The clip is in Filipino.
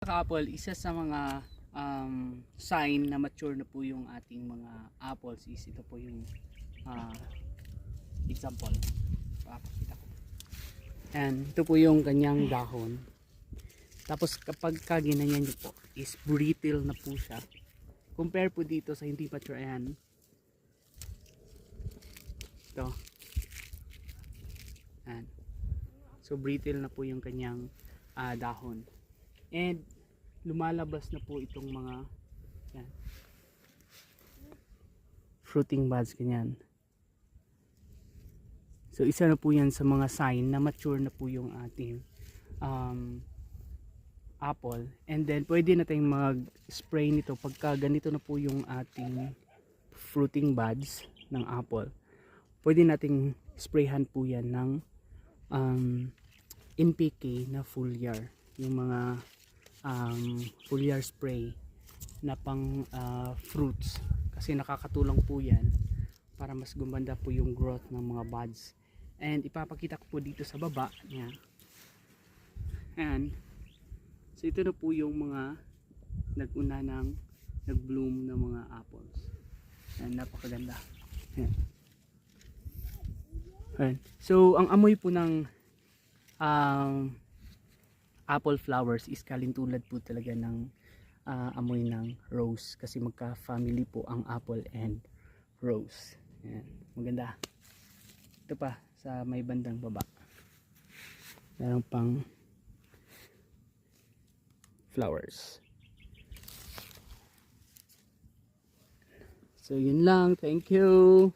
ka-apple, isa sa mga sign na mature na po yung ating mga apples is ito po yung example. Papakita ko. And ito po yung kanyang dahon. Tapos kapag kaginanyan nyo po is brittle na po siya. Compare po dito sa hindi mature. Ayan. Ito. Ayan. So brittle na po yung kanyang dahon. And lumalabas na po itong mga yan, fruiting buds ganyan. So isa na po yan sa mga sign na mature na po yung ating apple. And then pwede na tayong mag-spray nito pagka ganito na po yung ating fruiting buds ng apple. Pwede nating sprayhan po yan ng NPK na foliar, yung mga foliar spray na pang fruits, kasi nakakatulong po yan para mas gumanda po yung growth ng mga buds. And ipapakita ko po dito sa baba niya. And so ito na po yung mga nag-una ng nag-bloom ng mga apples. And napakaganda. Ayan. Ayan. So ang amoy po ng apple flowers is kalintulad po talaga ng amoy ng rose, kasi magka-family po ang apple and rose. Ayan, maganda. Ito pa sa may bandang baba, meron pang flowers. So yun lang, thank you.